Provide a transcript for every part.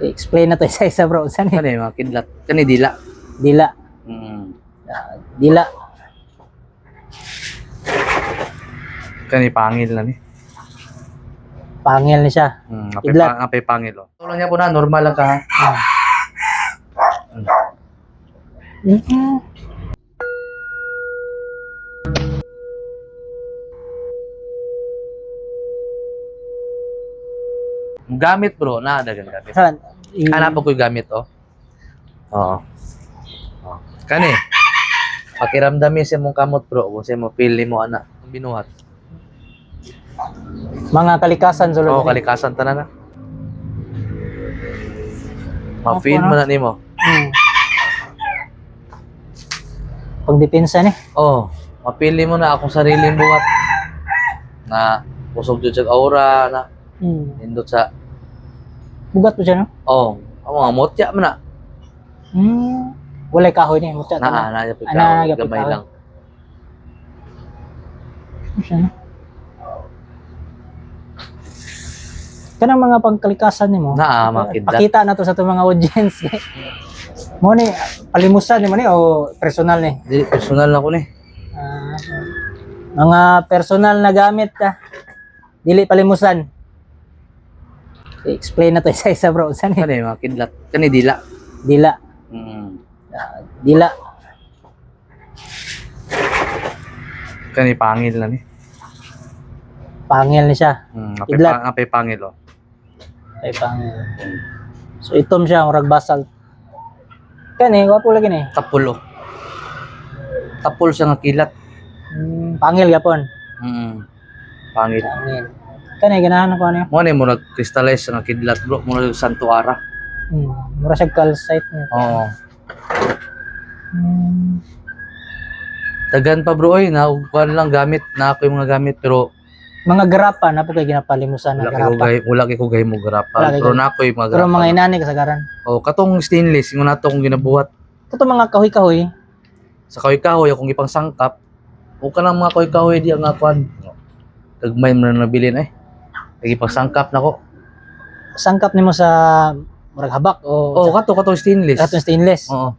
I-explain na to isa-isa bro. Saan Kani mga kidlat. Kani dila. Dila. Dila. Kani pangil na ni. Pangil na siya. Kidlat. Apay pangil oh. Tulong niya po na normal lang ka ha. Gamit bro, na dagan gamit. Saan? Hanap ko yung gamit oh. Oo. Oh. Kani. Pakiramdami sa mong kamot bro, kung sa mo pili mo ana, binuhat. Mga kalikasan sulod. Oo, kalikasan tanan na. Ma-feel mo na nimo. Pagdepensa ni. Oo, mapili mo na akong sariling buhat. Na kusog jud sa aura na nindot sa Bugat po siya no? oh, ang mga motya man na. Walay kahoy ni mutya. Na gamay lang. Siya no? Kanang mga pangkalikasan nimo. Mga kidlat. Pakita na to sa itong mga audience. Mo ni palimusan ni mo ni o personal ni? Di personal na ko ni. Mga personal na gamit ta. Dili palimusan. I-explain na to isa-isa bro. Saan Kani mga kidlat. Kani dila. Dila. Dila. Kani pangil na ni. Pangil ni siya. Kidlat. Apay pangil oh. Ay pangil. So itom siya murag basalt. Kani wapo lagi ni. Tapul oh. Tapul siya nga kilat. Pangil yapon. Pangil. Pangil. Kani ganahan ko ano. Mo ni mo nag-crystallize nga kidlat bro, mo nag santuara. Mura siya calcite ni. Oo. Dagan pa bro oy, na lang gamit, na ako yung mga gamit pero mga garapa na po kay ginapalimusan na garapa. Wala kay ko gay mo garapa. Pero na ako yung mga garapa. Pero mga inani kasagaran. Oh, katong stainless yung nato kong ginabuhat. Ito mga kahoy-kahoy. Sa kahoy-kahoy akong ipang sangkap. O kanang mga kahoy-kahoy di ang akuan. Dagmay mo na nabilin eh. Lagi pang sangkap nako. Sangkap nimo sa murag habak o oh, katong stainless. Katong stainless. Oo.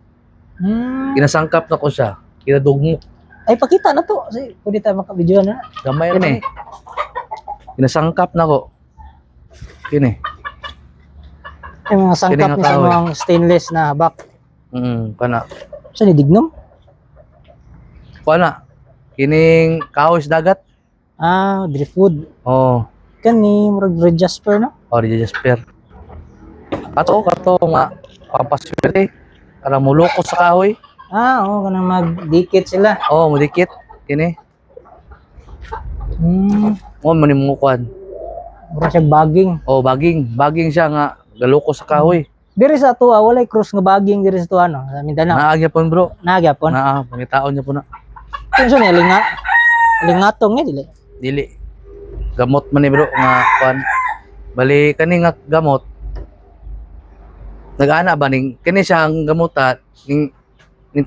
Ginasangkap nako siya. Kinadugmo. Ay pakita na to. Kasi pwede tayo maka-video na. Gamay rin eh. Ginasangkap nako. Kini. Yung mga sangkap ni sa mga stainless na habak. Kana. Sa ni dignom? Kana. Kining kahoy sa dagat. Driftwood. Oh. Kani murag red jasper no? Oh, red jasper. Kato nga pampaswerte. Para muloko sa kahoy. Oo, kanang magdikit sila. Oo, mudikit. Kini. Oh, manimukuan. Mura siya baging. Oh, baging siya nga galoko sa kahoy. Diri sa tuwa walay cross nga baging diri sa tuwa no, sa Mindanao. Naagyapon bro. Naagyapon. Pangitaon niya po na. Kunso ni lingatong ni dili. Dili. Gamot man ni bro nga kuan. Bali kani nga gamot. Nag-ana ba ning kini siya ang gamota ning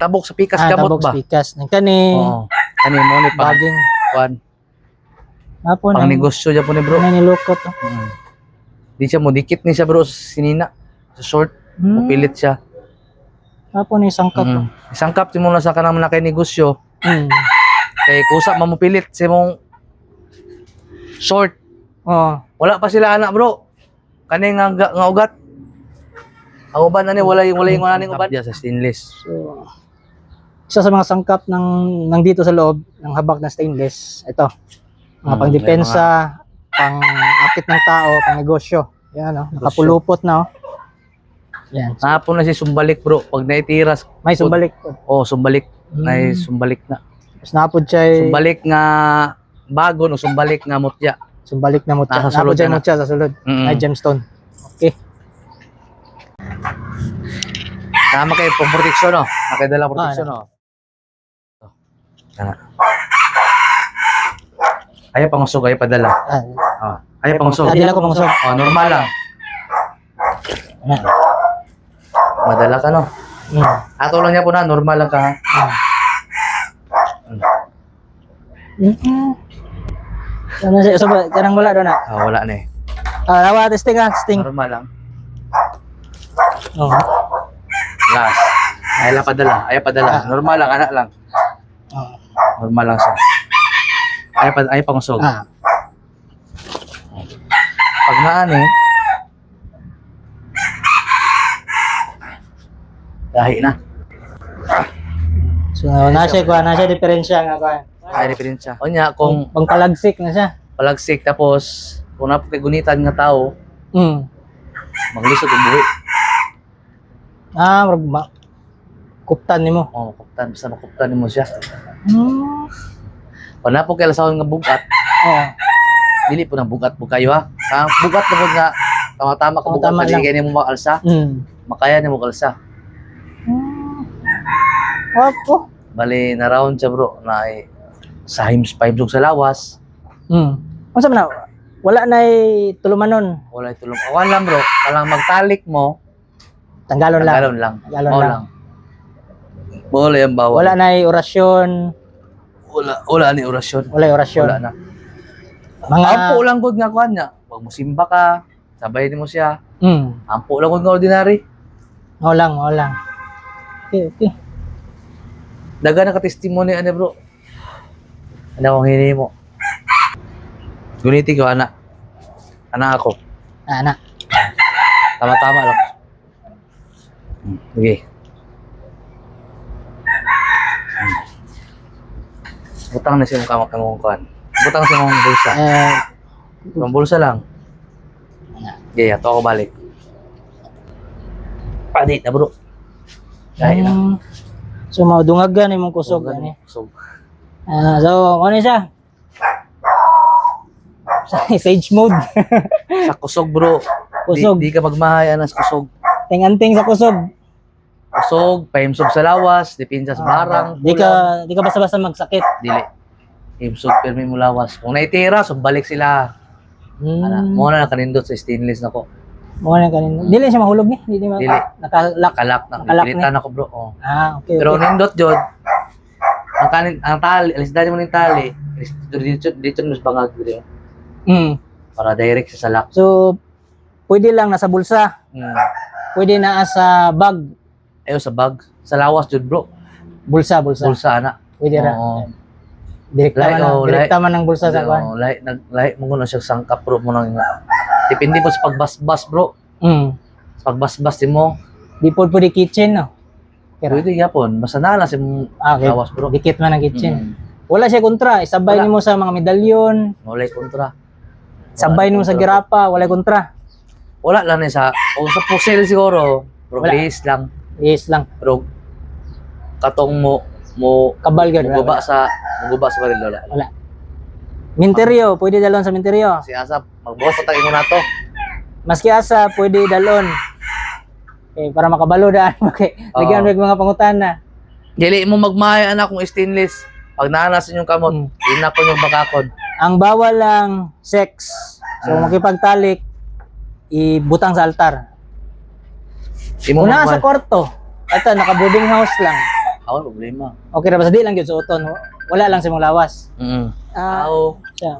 tabok sa pikas gamot tabok ba? Tabok sa pikas. Kani. Oo. Kani mo ni baging kuan. Apo pang negosyo niya po ni bro. Kani nilukot. Di siya mo dikit ni siya bro sinina. Sa short. Pupilit siya. Apo ni sangkap. Sangkap ti mo na sa kanang na kay negosyo. Kay kusa mamupilit sa mong short. Wala pa sila anak bro. Kani nga ugat. Ang uban na ni wala yung ning uban sa stainless. So isa sa mga sangkap ng dito sa loob ng habak na stainless. Ito. Mga pangdepensa, pang-akit ng tao, pang-negosyo. Yan oh, nakapulupot na oh. Yan. Hapon na si sumbalik bro. Pag naitiras. May sumbalik. Oh, sumbalik. May sumbalik na. Tapos napod siya. Sumbalik nga bagon o sumbalik nga mutya. Sumbalik na mutya. Napod siya mutya sa sulod. Ay gemstone. Okay. Tama kayo pang proteksyon no. Nakidala proteksyon no. Ayaw pangusog, ayaw padala. Ayaw pangusog. Adila ko pangusog. Normal lang. Madala ka no. Ato lang niya po na, normal lang ka ha. So, karang wala doon na? Wala na eh. Nawa, testing ha, testing. Normal lang. Oh. Last. Ayaw padala. Normal lang, anak lang. Oh. Normal lang siya. Ayaw pangusog. Pag naani, dahi na. So, nasa diferensya nga ba? Ay, diferensya. O niya, kung Pang palagsik na siya. palagsik, tapos, kung napakagunitan nga tao, maglisod ang buhi. Kuptan nimo. Kuptan. Basta makuptan mo siya. Hmm. Pag napo kaya lasawon nga bugat, Oh. dili po ng bugat po kayo ha. Ang bugat na po nga, tama-tama ka bugat, Tama pwede lang. kayo mo makalsa, makaya niya mo kalsa. Opo. Bali, na round siya bro, na sa hims sa lawas, Unsa man na? Wala na tulumanon. wala itulong. Awan lang bro, palang magtalik mo, Tanggalon lang. tanggalon lang. Tanggalon Oo lang. Bawal yung bawal. Wala na orasyon. Wala ni orasyon. Wala orasyon. Wala na. Mga Ampo lang gud nga kuan niya. Pag musimba ka, sabay mo siya. Ampo lang gud nga ordinary. Wala lang. Okay. Daga na ka-testimony ani bro. Ano akong hini mo? Guniti ko anak. Anak ako. Anak. Tama-tama lang. Sige. Butang na siya mong kamak mong kuan. Butang siya mong bulsa. Mong bulsa lang. Okay, ato ako balik. Padit na bro. Dahil na. So maudungagan imong kusog ani. Kusog. So ano siya? Sage mode. Sa kusog bro. Kusog. Di ka magmahaya na sa kusog. Ting-anting sa kusog. Kusog, pahimsog sa lawas, dipinsa sa barang. Di ka basta-basta magsakit. Dili. Himsog permi mo lawas. Kung naitira, so balik sila. Mo na kanindot sa stainless na ko. Mo na kanin. Dili siya mahulog ni. Dili. Nakalak. Kalak na. Nakalak Pilitan ako bro. Oh. Okay. Pero nindot jod. Ang tali, alis dali mo ng tali. Dito mo sa bangag dito. Para direct sa salak. So pwede lang nasa bulsa. Pwede na sa bag. Ayo sa bag. Sa lawas jud bro. Bulsa. Bulsa ana. Pwede ra. Oo. Direkta man ng bulsa sa kuan. Lahi mo na siya sangkap bro mo nang depende po sa pagbasbas bro. Sa pagbasbas din mo. Di po pwede kitchen no. Pwede yapon. Basta nala si Okay. lawas bro. Dikit man ang kitchen. Wala siya kontra. Isabay Wala. nimo sa mga medalyon. Walay kontra. Sabay nimo sa girapa. Wala kontra. Wala lang ni sa o sa pusel siguro. Bro, Wala. base lang. Yes lang. Pero katong mo Kabal gud. muguba sa baril wala. Wala. Minteryo, pwede dalon sa minteryo. Si Asap, magbukas patay mo na to. Maski asa, pwede dalon. Para makabalo daan. Lagyan mo mga pangutana. Dili mo magmahal anak kung stainless. Pag naanas inyong kamot, ina ko yung bakakod. Ang bawal lang sex. So makipagtalik, ibutang sa altar. Imo Una sa kwarto. Ito, naka-boarding house lang. problema. Okay ra ba sa di lang gyud suoton. Wala lang sa mong lawas.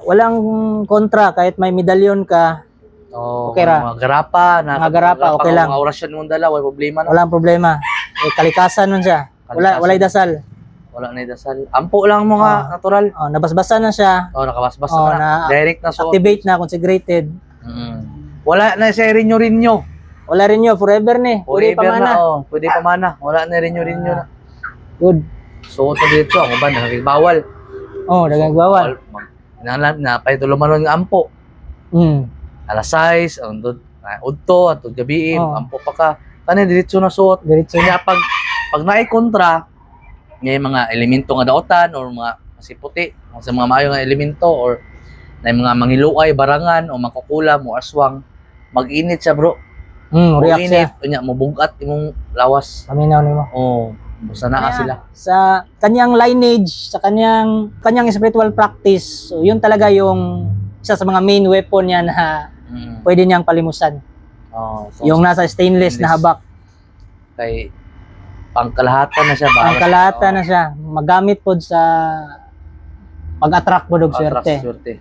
Walang kontra kahit may medalyon ka. Okay ra. Mga garapa, Mga garapa, okay lang. Mga orasyon mong dala, wala problema na. Walang problema. Kalikasan nun siya. Walay dasal. Wala na dasal. Ampo lang mga natural. Nabasbasan na siya. Nakabasbas na na. Direct na so. activate na, consecrated. Wala na siya rinyo. Wala rin yun, forever ni. Pwede pamana. Pwede pamana. Wala na rinyo na. Good. So, ito dito, ako ba, nakikibawal. Dagang bawal. Napay tulumanon ng ampo. Alas 6, udto, at gabiin, ampo pa ka. Kanin, diretso na suot. Diretso Kaya pag naikontra, may mga elemento nga daotan, or mga siputi, sa mga maayo nga elemento, or na mga mangiluay, barangan, o makukulam, o aswang, mag-init siya bro. React siya. Kunya, mabugat imong lawas. Paminaw ni mo. Basta naa sila. Sa kanyang lineage, sa kanyang spiritual practice, so yun talaga yung isa sa mga main weapon niya na pwede niyang palimusan. So, yung nasa stainless na habak. Kay pangkalahatan na siya ba? Pangkalahatan na siya. Magamit po sa pag-attract po ng swerte. Swerte.